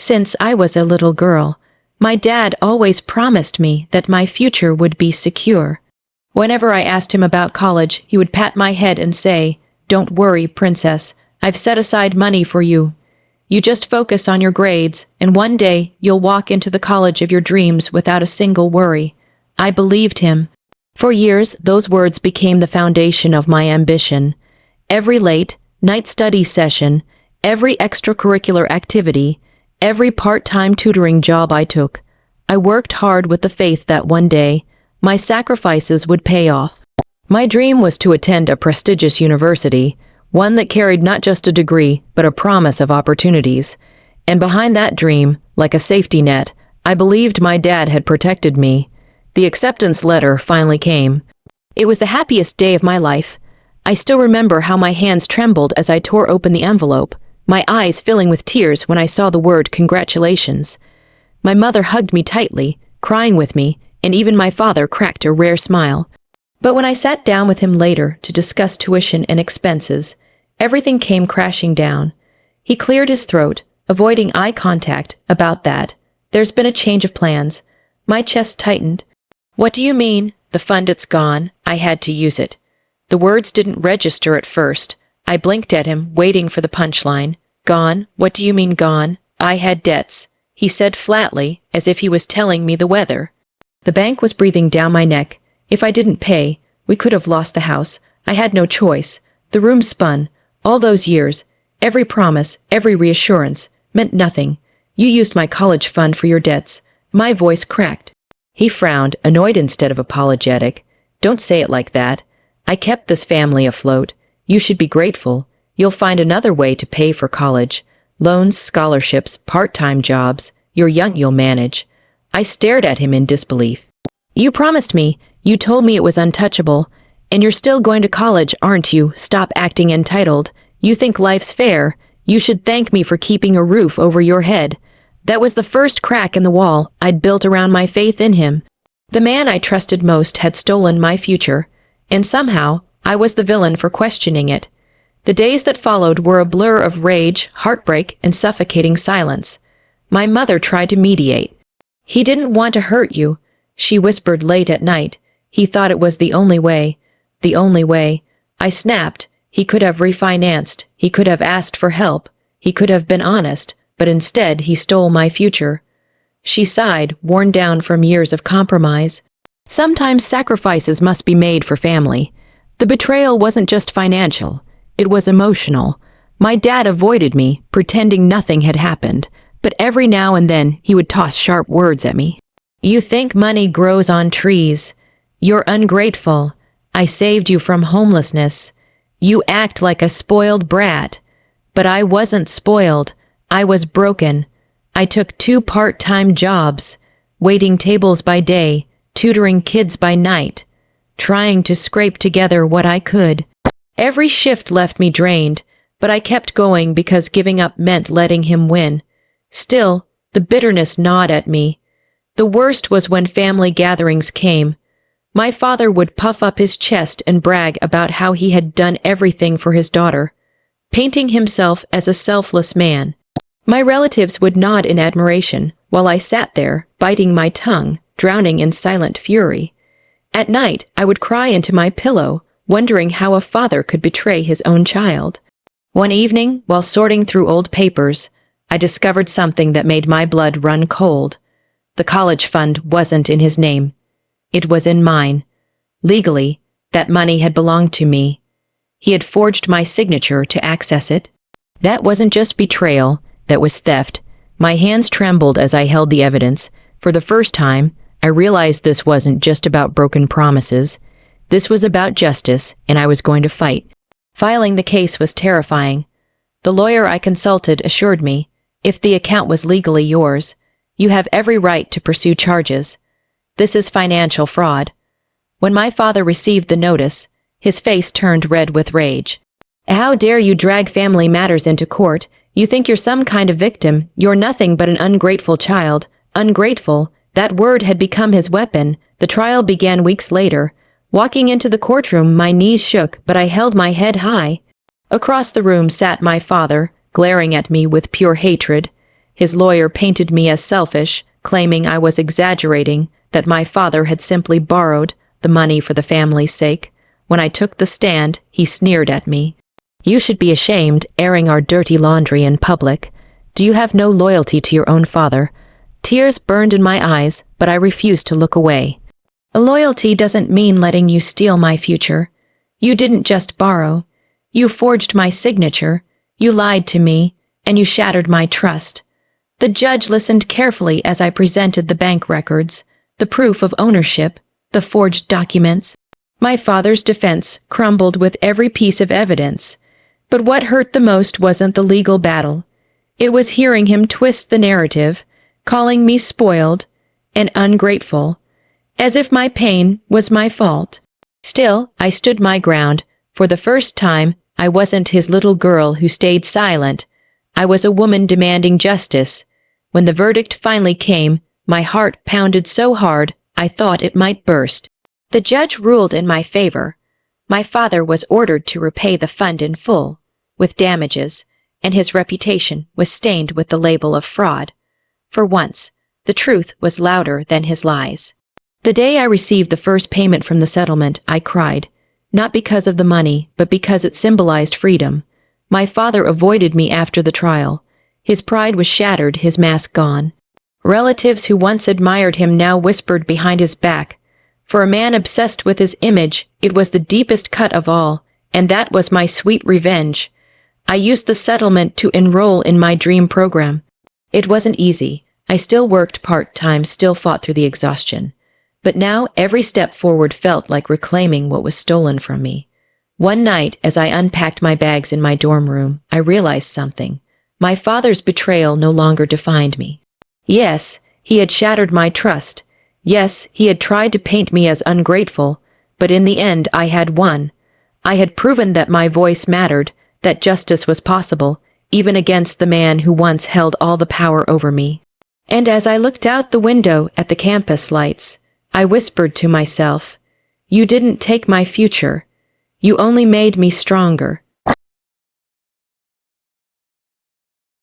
Since I was a little girl, my dad always promised me that my future would be secure. Whenever I asked him about college, he would pat my head and say, "Don't worry, princess, I've set aside money for you. You just focus on your grades, and one day you'll walk into the college of your dreams without a single worry." I believed him. For years, those words became the foundation of my ambition. Every late night study session, every extracurricular activity, every part-time tutoring job I took, I worked hard with the faith that one day, my sacrifices would pay off. My dream was to attend a prestigious university, one that carried not just a degree, but a promise of opportunities. And behind that dream, like a safety net, I believed my dad had protected me. The acceptance letter finally came. It was the happiest day of my life. I still remember how my hands trembled as I tore open the envelope, my eyes filling with tears when I saw the word congratulations. My mother hugged me tightly, crying with me, and even my father cracked a rare smile. But when I sat down with him later to discuss tuition and expenses, everything came crashing down. He cleared his throat, avoiding eye contact. "About that, there's been a change of plans." My chest tightened. "What do you mean?" "The fund, it's gone. I had to use it." The words didn't register at first. I blinked at him, waiting for the punchline. "Gone? What do you mean gone?" "I had debts," he said flatly, as if he was telling me the weather. The bank was breathing down my neck. If I didn't pay, we could have lost the house. I had no choice. The room spun. All those years, every promise, every reassurance, meant nothing. "You used my college fund for your debts." My voice cracked. He frowned, annoyed instead of apologetic. "Don't say it like that. I kept this family afloat. You should be grateful. You'll find another way to pay for college. Loans, scholarships, part-time jobs. You're young, you'll manage." I stared at him in disbelief. "You promised me. You told me it was untouchable. And you're still going to college, aren't you? Stop acting entitled. You think life's fair. You should thank me for keeping a roof over your head." That was the first crack in the wall I'd built around my faith in him. The man I trusted most had stolen my future, and somehow I was the villain for questioning it. The days that followed were a blur of rage, heartbreak, and suffocating silence. My mother tried to mediate. "He didn't want to hurt you," she whispered late at night. "He thought it was the only way." The only way. I snapped. He could have refinanced. He could have asked for help. He could have been honest, but instead he stole my future. She sighed, worn down from years of compromise. Sometimes sacrifices must be made for family. The betrayal wasn't just financial. It was emotional. My dad avoided me, pretending nothing had happened, but every now and then he would toss sharp words at me. "You think money grows on trees. You're ungrateful. I saved you from homelessness. You act like a spoiled brat." But I wasn't spoiled. I was broken. I took 2 part-time jobs, waiting tables by day, tutoring kids by night, trying to scrape together what I could. Every shift left me drained, but I kept going because giving up meant letting him win. Still, the bitterness gnawed at me. The worst was when family gatherings came. My father would puff up his chest and brag about how he had done everything for his daughter, painting himself as a selfless man. My relatives would nod in admiration, while I sat there, biting my tongue, drowning in silent fury. At night, I would cry into my pillow, wondering how a father could betray his own child. One evening, while sorting through old papers, I discovered something that made my blood run cold. The college fund wasn't in his name. It was in mine. Legally, that money had belonged to me. He had forged my signature to access it. That wasn't just betrayal, that was theft. My hands trembled as I held the evidence. For the first time, I realized this wasn't just about broken promises. This was about justice, and I was going to fight. Filing the case was terrifying. The lawyer I consulted assured me, if the account was legally yours, you have every right to pursue charges. This is financial fraud. When my father received the notice, his face turned red with rage. "How dare you drag family matters into court? You think you're some kind of victim. You're nothing but an ungrateful child." Ungrateful, that word had become his weapon. The trial began weeks later. Walking into the courtroom, my knees shook, but I held my head high. Across the room sat my father, glaring at me with pure hatred. His lawyer painted me as selfish, claiming I was exaggerating, that my father had simply borrowed the money for the family's sake. When I took the stand, he sneered at me. "You should be ashamed, airing our dirty laundry in public. Do you have no loyalty to your own father?" Tears burned in my eyes, but I refused to look away. "A loyalty doesn't mean letting you steal my future. You didn't just borrow. You forged my signature. You lied to me, and you shattered my trust." The judge listened carefully as I presented the bank records, the proof of ownership, the forged documents. My father's defense crumbled with every piece of evidence. But what hurt the most wasn't the legal battle. It was hearing him twist the narrative, calling me spoiled and ungrateful, as if my pain was my fault. Still, I stood my ground. For the first time, I wasn't his little girl who stayed silent. I was a woman demanding justice. When the verdict finally came, my heart pounded so hard I thought it might burst. The judge ruled in my favor. My father was ordered to repay the fund in full, with damages, and his reputation was stained with the label of fraud. For once, the truth was louder than his lies. The day I received the first payment from the settlement, I cried, not because of the money, but because it symbolized freedom. My father avoided me after the trial. His pride was shattered, his mask gone. Relatives who once admired him now whispered behind his back. For a man obsessed with his image, it was the deepest cut of all, and that was my sweet revenge. I used the settlement to enroll in my dream program. It wasn't easy. I still worked part-time, still fought through the exhaustion. But now every step forward felt like reclaiming what was stolen from me. One night, as I unpacked my bags in my dorm room, I realized something. My father's betrayal no longer defined me. Yes, he had shattered my trust. Yes, he had tried to paint me as ungrateful, but in the end I had won. I had proven that my voice mattered, that justice was possible, even against the man who once held all the power over me. And as I looked out the window at the campus lights, I whispered to myself, "You didn't take my future. You only made me stronger."